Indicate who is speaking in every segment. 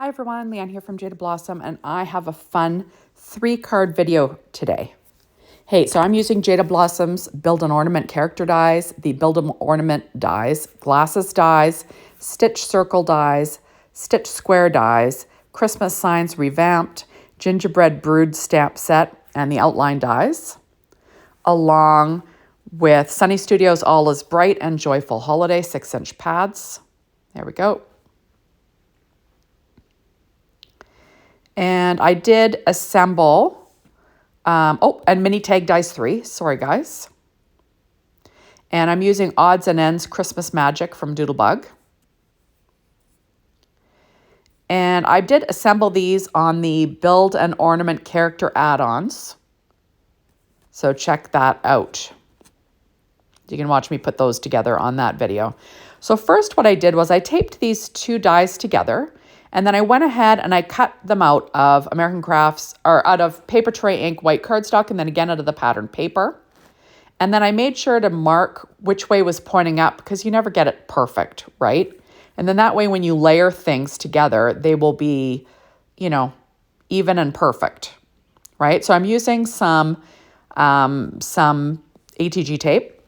Speaker 1: Hi everyone, Leanne here from Jaded Blossom, and I have a fun 3-card video today. Hey, so I'm using Jaded Blossom's Build an Ornament character dies, the Build an Ornament dies, Glasses dies, Stitch Circle dies, Stitch Square dies, Christmas Signs Revamped, Gingerbread Brood stamp set, and the outline dies, along with Sunny Studios All is Bright and Joyful Holiday 6-inch pads. There we go. And I did assemble, and mini tag dies 3, sorry guys. And I'm using Odds and Ends Christmas Magic from Doodlebug. And I did assemble these on the Build an Ornament character add-ons. So check that out. You can watch me put those together on that video. So first what I did was I taped these 2 dies together. And then I went ahead and I cut them out of American Crafts, or out of Paper Tray Ink white cardstock, and then again out of the patterned paper. And then I made sure to mark which way was pointing up, because you never get it perfect, right? And then that way when you layer things together, they will be, even and perfect, right? So I'm using some ATG tape.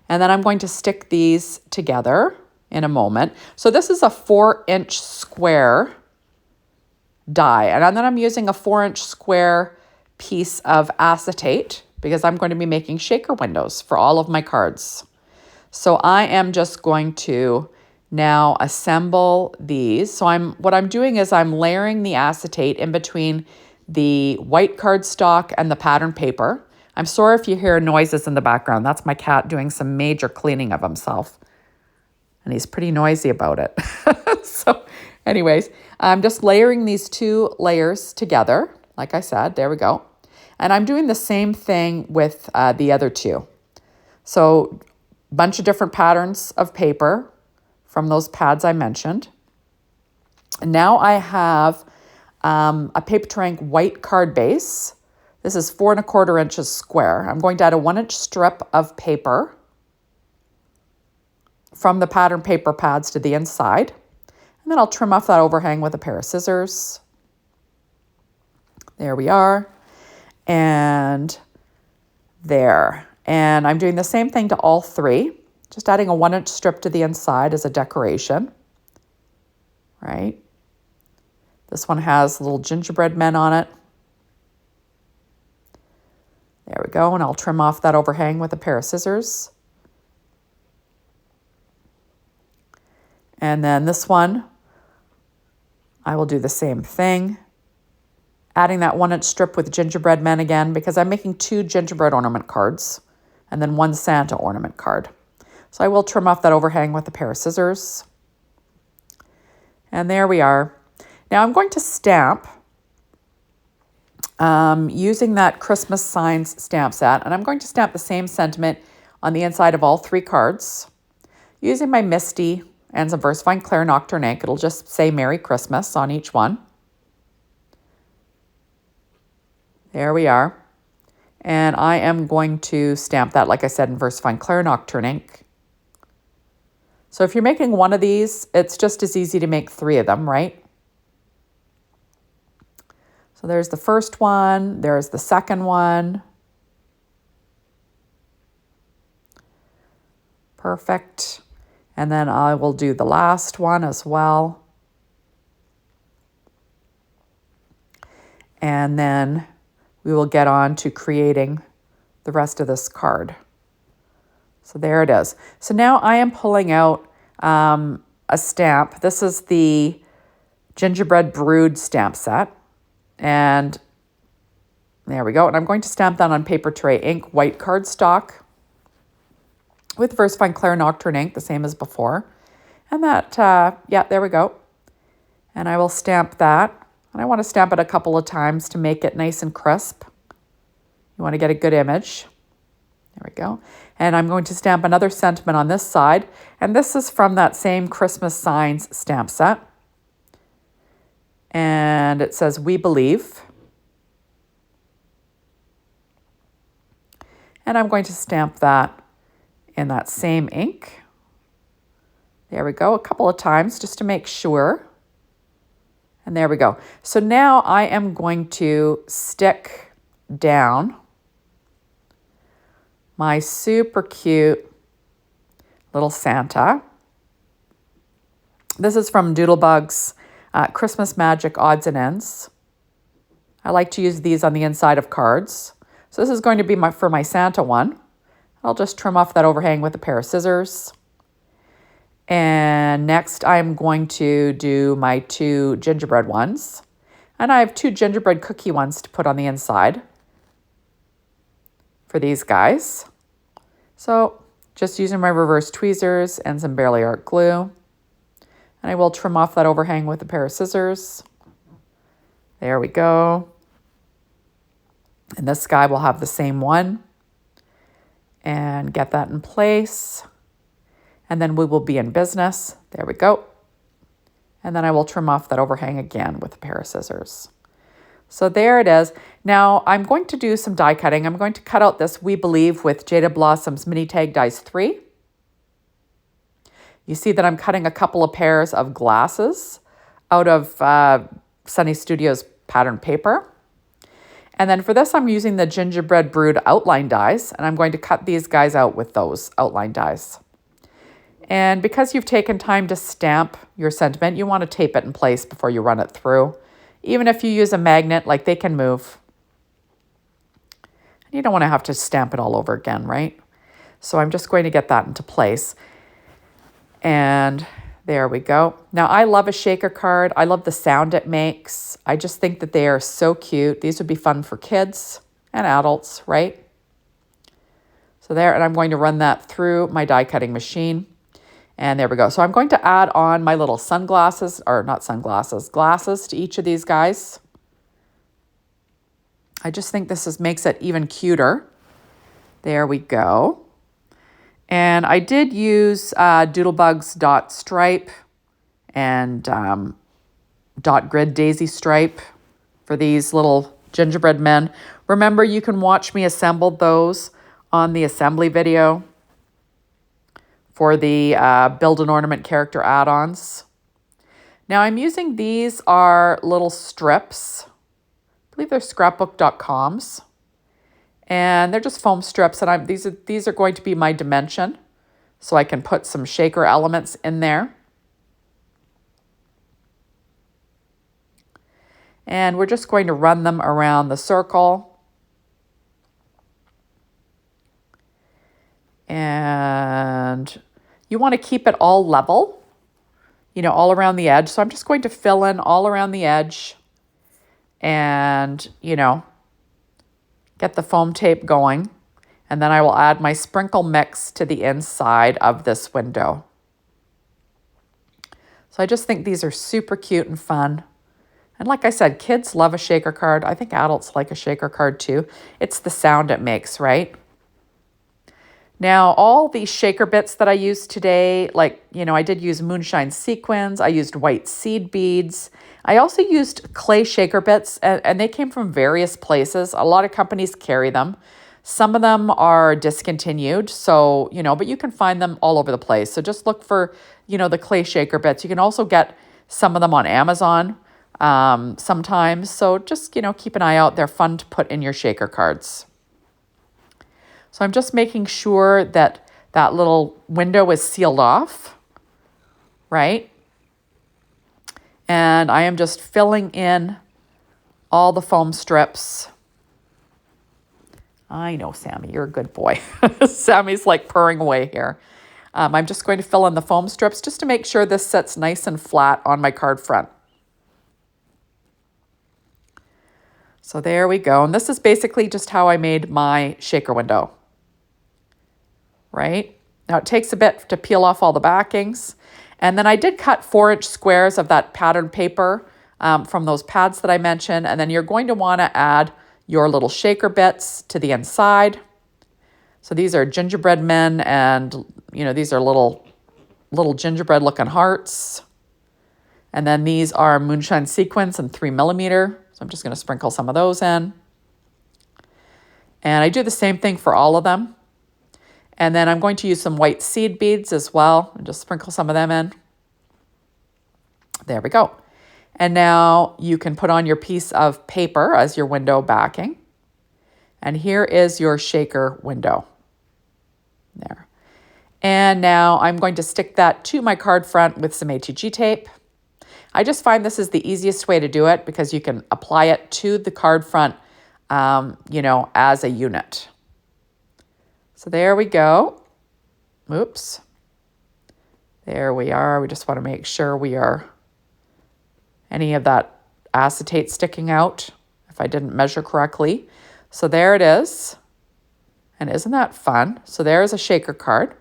Speaker 1: And then I'm going to stick these together in a moment. So this is a 4-inch square die, and then I'm using a 4-inch square piece of acetate because I'm going to be making shaker windows for all of my cards. So I am just going to now assemble these. So what I'm doing is I'm layering the acetate in between the white cardstock and the patterned paper. I'm sorry if you hear noises in the background. That's my cat doing some major cleaning of himself. And he's pretty noisy about it. So anyways, I'm just layering these 2 layers together. Like I said, there we go. And I'm doing the same thing with the other 2. So a bunch of different patterns of paper from those pads I mentioned. And now I have a Paper Tray Ink white card base. This is 4 1/4 inches square. I'm going to add a 1-inch strip of paper from the pattern paper pads to the inside. And then I'll trim off that overhang with a pair of scissors. There we are. And there. And I'm doing the same thing to all 3, just adding a 1-inch strip to the inside as a decoration, right? This one has little gingerbread men on it. There we go. And I'll trim off that overhang with a pair of scissors. And then this one, I will do the same thing, adding that 1-inch strip with gingerbread men again, because I'm making 2 gingerbread ornament cards and then 1 Santa ornament card. So I will trim off that overhang with a pair of scissors. And there we are. Now I'm going to stamp using that Christmas Signs stamp set, and I'm going to stamp the same sentiment on the inside of all 3 cards using my Misty and some VersaFine Clear Nocturne ink. It'll just say Merry Christmas on each one. There we are. And I am going to stamp that, like I said, in VersaFine Clear Nocturne ink. So if you're making 1 of these, it's just as easy to make 3 of them, right? So there's the first one. There's the second one. Perfect. And then I will do the last one as well. And then we will get on to creating the rest of this card. So there it is. So now I am pulling out a stamp. This is the Gingerbread Brood stamp set. And there we go. And I'm going to stamp that on Paper Tray Ink white cardstock with VersaFine Clear Nocturne ink, the same as before. And that, yeah, there we go. And I will stamp that. And I want to stamp it a couple of times to make it nice and crisp. You want to get a good image. There we go. And I'm going to stamp another sentiment on this side. And this is from that same Christmas Signs stamp set. And it says, We Believe. And I'm going to stamp that in that same ink. There we go, a couple of times just to make sure. And there we go. So now I am going to stick down my super cute little Santa. This is from Doodlebug's Christmas Magic Odds and Ends. I like to use these on the inside of cards. So this is going to be for my Santa one. I'll just trim off that overhang with a pair of scissors. And next I'm going to do my 2 gingerbread ones. And I have 2 gingerbread cookie ones to put on the inside for these guys. So just using my reverse tweezers and some Barely Art glue. And I will trim off that overhang with a pair of scissors. There we go. And this guy will have the same one. And get that in place. And then we will be in business. There we go. And then I will trim off that overhang again with a pair of scissors. So there it is. Now I'm going to do some die cutting. I'm going to cut out this We Believe with Jaded Blossom's Mini Tag Dies 3. You see that I'm cutting a couple of pairs of glasses out of Sunny Studios pattern paper. And then for this, I'm using the Gingerbread Brood outline dies, and I'm going to cut these guys out with those outline dies. And because you've taken time to stamp your sentiment, you want to tape it in place before you run it through. Even if you use a magnet, like they can move. You don't want to have to stamp it all over again, right? So I'm just going to get that into place. And there we go. Now I love a shaker card. I love the sound it makes. I just think that they are so cute. These would be fun for kids and adults, right? So there, and I'm going to run that through my die cutting machine. And there we go. So I'm going to add on my little sunglasses, or not sunglasses, glasses to each of these guys. I just think this makes it even cuter. There we go. And I did use Doodlebug's dot stripe and dot grid daisy stripe for these little gingerbread men. Remember, you can watch me assemble those on the assembly video for the Build an Ornament character add-ons. Now I'm using, these are little strips. I believe they're scrapbook.coms. And they're just foam strips, and these are going to be my dimension, so I can put some shaker elements in there. And we're just going to run them around the circle. And you want to keep it all level, you know, all around the edge. So I'm just going to fill in all around the edge and, you know, get the foam tape going, and then I will add my sprinkle mix to the inside of this window. So I just think these are super cute and fun. And like I said, kids love a shaker card. I think adults like a shaker card too. It's the sound it makes, right? Now, all these shaker bits that I used today, like, you know, I did use moonshine sequins. I used white seed beads. I also used clay shaker bits, and they came from various places. A lot of companies carry them. Some of them are discontinued, so, you know, but you can find them all over the place. So just look for, you know, the clay shaker bits. You can also get some of them on Amazon sometimes. So just, you know, keep an eye out. They're fun to put in your shaker cards. So I'm just making sure that that little window is sealed off, right? And I am just filling in all the foam strips. I know, Sammy, you're a good boy. Sammy's like purring away here. I'm just going to fill in the foam strips just to make sure this sits nice and flat on my card front. So there we go. And this is basically just how I made my shaker window. Right? Now it takes a bit to peel off all the backings. And then I did cut 4-inch squares of that pattern paper from those pads that I mentioned. And then you're going to want to add your little shaker bits to the inside. So these are gingerbread men, and, you know, these are little gingerbread looking hearts. And then these are moonshine sequins in 3mm. So I'm just going to sprinkle some of those in. And I do the same thing for all of them. And then I'm going to use some white seed beads as well, and just sprinkle some of them in. There we go. And now you can put on your piece of paper as your window backing. And here is your shaker window. There. And now I'm going to stick that to my card front with some HEG tape. I just find this is the easiest way to do it because you can apply it to the card front, you know, as a unit. So there we go. Oops. There we are. We just want to make sure we are any of that acetate sticking out if I didn't measure correctly. So there it is. And isn't that fun? So there's a shaker card.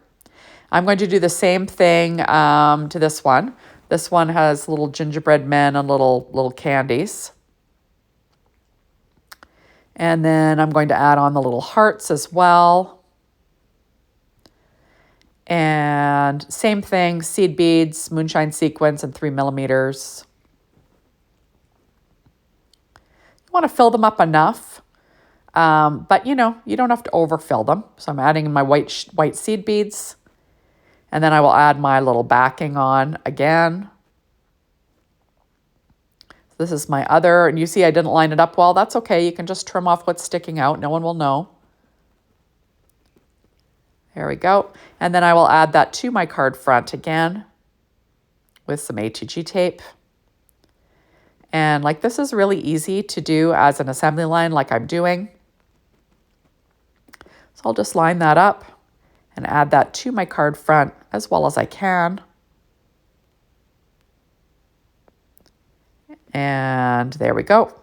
Speaker 1: I'm going to do the same thing to this one. This one has little gingerbread men and little candies. And then I'm going to add on the little hearts as well. And same thing, seed beads, moonshine sequins, and 3 millimeters. You want to fill them up enough, but you know, you don't have to overfill them. So I'm adding my white seed beads. And then I will add my little backing on again. This is my other, and you see I didn't line it up well. That's okay. You can just trim off what's sticking out. No one will know. There we go. And then I will add that to my card front again with some HEG tape. And like this is really easy to do as an assembly line like I'm doing. So I'll just line that up and add that to my card front as well as I can. And there we go.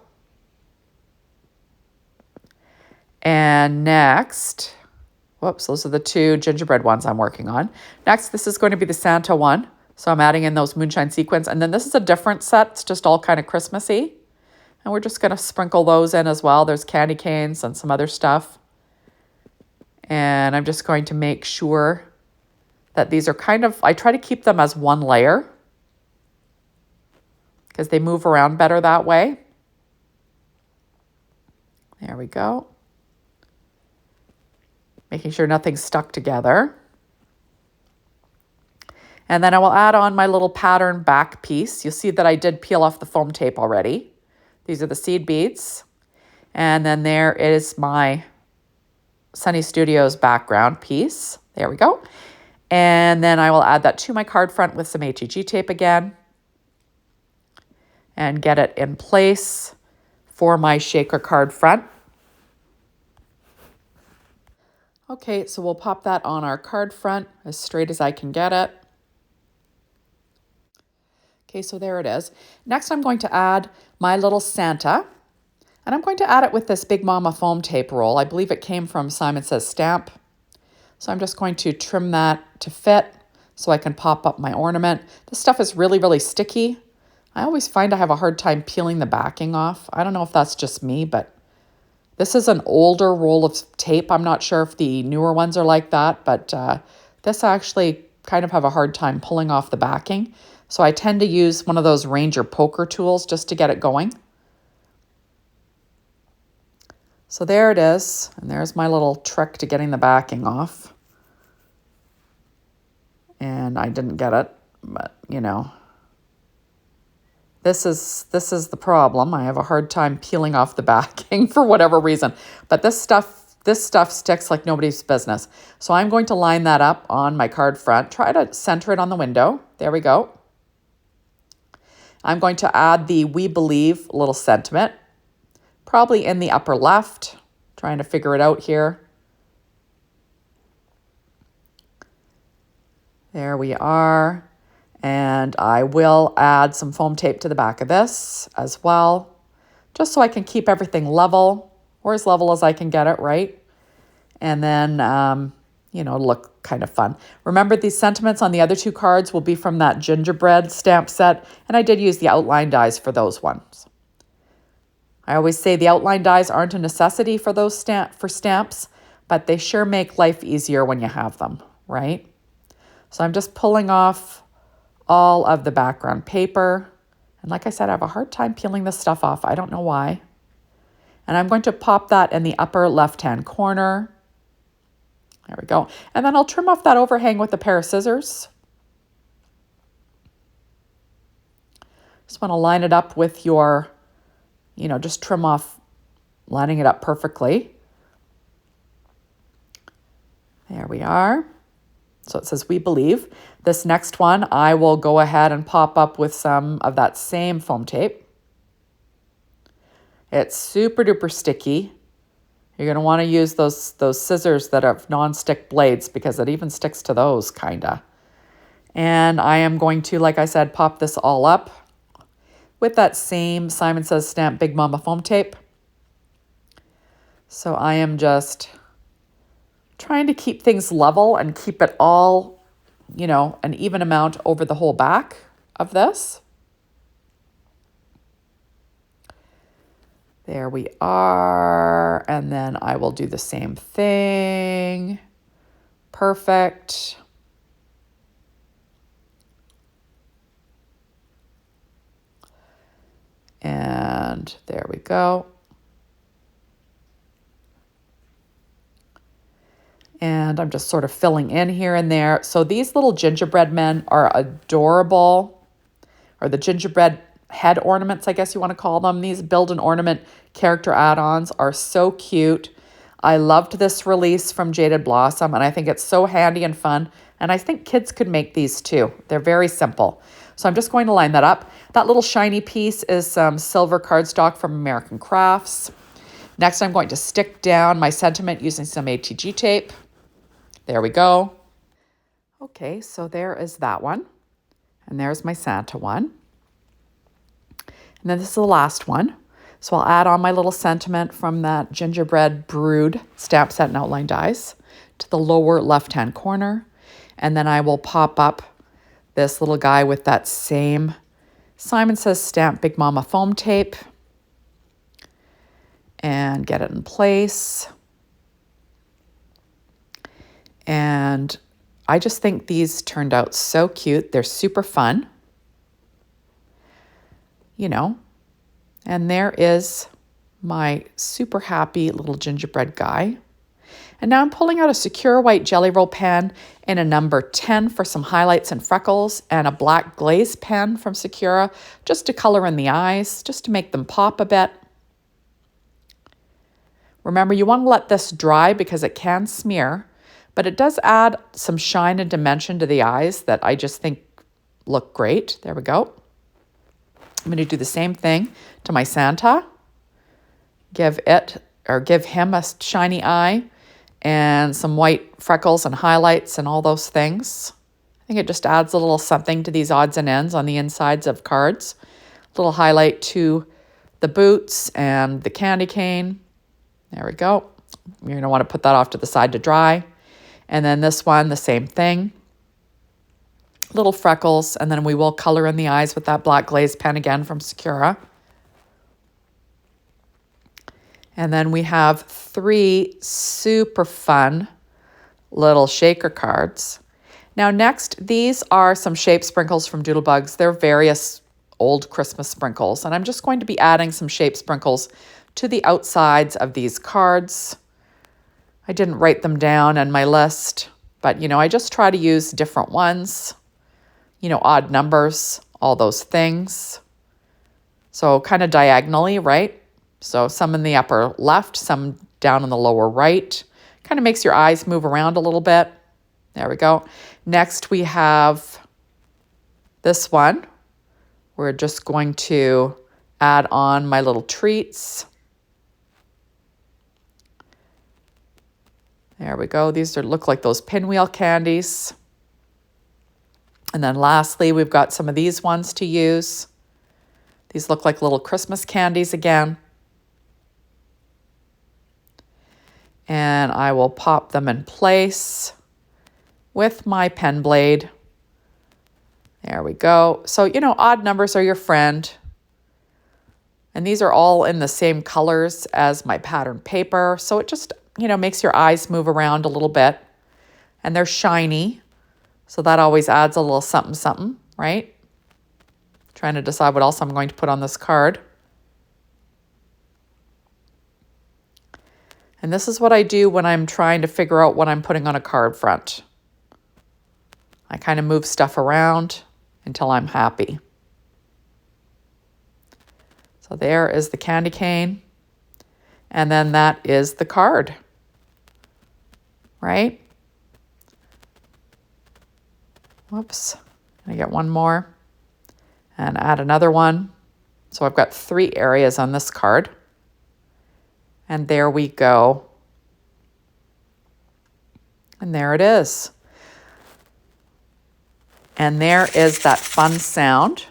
Speaker 1: And next, whoops, those are the 2 gingerbread ones I'm working on. Next, this is going to be the Santa one. So I'm adding in those moonshine sequins. And then this is a different set. It's just all kind of Christmassy. And we're just going to sprinkle those in as well. There's candy canes and some other stuff. And I'm just going to make sure that these are kind of, I try to keep them as one layer because they move around better that way. There we go. Making sure nothing's stuck together. And then I will add on my little pattern back piece. You'll see that I did peel off the foam tape already. These are the seed beads. And then there is my Sunny Studios background piece. There we go. And then I will add that to my card front with some HEG tape again. And get it in place for my shaker card front. Okay, so we'll pop that on our card front as straight as I can get it. Okay, so there it is. Next, I'm going to add my little Santa. And I'm going to add it with this Big Mama foam tape roll. I believe it came from Simon Says Stamp. So I'm just going to trim that to fit so I can pop up my ornament. This stuff is really, really sticky. I always find I have a hard time peeling the backing off. I don't know if that's just me, but this is an older roll of tape. I'm not sure if the newer ones are like that, but this I actually kind of have a hard time pulling off the backing. So I tend to use one of those Ranger poker tools just to get it going. So there it is, and there's my little trick to getting the backing off. And I didn't get it, but you know. This is the problem. I have a hard time peeling off the backing for whatever reason. But this stuff sticks like nobody's business. So I'm going to line that up on my card front. Try to center it on the window. There we go. I'm going to add the We Believe little sentiment, probably in the upper left. Trying to figure it out here. There we are. And I will add some foam tape to the back of this as well, just so I can keep everything level, or as level as I can get it, right? And then, you know, look kind of fun. Remember, these sentiments on the other 2 cards will be from that gingerbread stamp set, and I did use the outline dies for those ones. I always say the outline dies aren't a necessity for those stamps, but they sure make life easier when you have them, right? So I'm just pulling off all of the background paper. And like I said, I have a hard time peeling this stuff off. I don't know why. And I'm going to pop that in the upper left-hand corner. There we go. And then I'll trim off that overhang with a pair of scissors. Just want to line it up with your, just trim off, lining it up perfectly. There we are. So it says, we believe. This next one, I will go ahead and pop up with some of that same foam tape. It's super duper sticky. You're going to want to use those scissors that have non-stick blades because it even sticks to those, kinda. And I am going to, like I said, pop this all up with that same Simon Says Stamp Big Mama foam tape. So I am just trying to keep things level and keep it all, an even amount over the whole back of this. There we are. And then I will do the same thing. Perfect. And there we go. And I'm just sort of filling in here and there. So these little gingerbread men are adorable, or the gingerbread head ornaments, I guess you want to call them. These build an ornament character add-ons are so cute. I loved this release from Jaded Blossom, and I think it's so handy and fun. And I think kids could make these too. They're very simple. So I'm just going to line that up. That little shiny piece is some silver cardstock from American Crafts. Next, I'm going to stick down my sentiment using some ATG tape. There we go. Okay, so there is that one. And there's my Santa one. And then this is the last one. So I'll add on my little sentiment from that Gingerbread Brood stamp set and outline dies to the lower left-hand corner. And then I will pop up this little guy with that same Simon Says Stamp Big Mama foam tape and get it in place. And I just think these turned out so cute. They're super fun, and there is my super happy little gingerbread guy. And now I'm pulling out a secure white Jelly Roll pen in a number 10 for some highlights and freckles, and a black glaze pen from Sakura just to color in the eyes, just to make them pop a bit. Remember, you want to let this dry because it can smear, but it does add some shine and dimension to the eyes that I just think look great. There we go. I'm going to do the same thing to my Santa. Give him a shiny eye and some white freckles and highlights and all those things. I think it just adds a little something to these odds and ends on the insides of cards. A little highlight to the boots and the candy cane. There we go. You're going to want to put that off to the side to dry. And then this one, the same thing. Little freckles, and then we will color in the eyes with that black glaze pen again from Sakura. And then we have 3 super fun little shaker cards. Now next, these are some shape sprinkles from Doodlebugs. They're various old Christmas sprinkles, and I'm just going to be adding some shape sprinkles to the outsides of these cards. I didn't write them down on my list, but I just try to use different ones, odd numbers, all those things. So kind of diagonally, right? So some in the upper left, some down in the lower right. Kind of makes your eyes move around a little bit. There we go. Next we have this one. We're just going to add on my little treats. There we go. These look like those pinwheel candies. And then lastly, we've got some of these ones to use. These look like little Christmas candies again. And I will pop them in place with my pen blade. There we go. So, odd numbers are your friend. And these are all in the same colors as my pattern paper. So it just, makes your eyes move around a little bit. And they're shiny. So that always adds a little something, something, right? Trying to decide what else I'm going to put on this card. And this is what I do when I'm trying to figure out what I'm putting on a card front. I kind of move stuff around until I'm happy. So there is the candy cane. And then that is the card, right? Whoops. I get one more and add another one. So I've got 3 areas on this card. And there we go. And there it is. And there is that fun sound.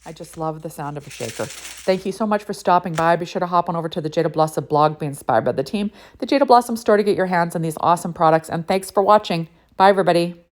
Speaker 1: I just love the sound of a shaker. Thank you so much for stopping by. Be sure to hop on over to the Jaded Blossom blog, be inspired by the team, the Jaded Blossom store to get your hands on these awesome products. And thanks for watching. Bye, everybody.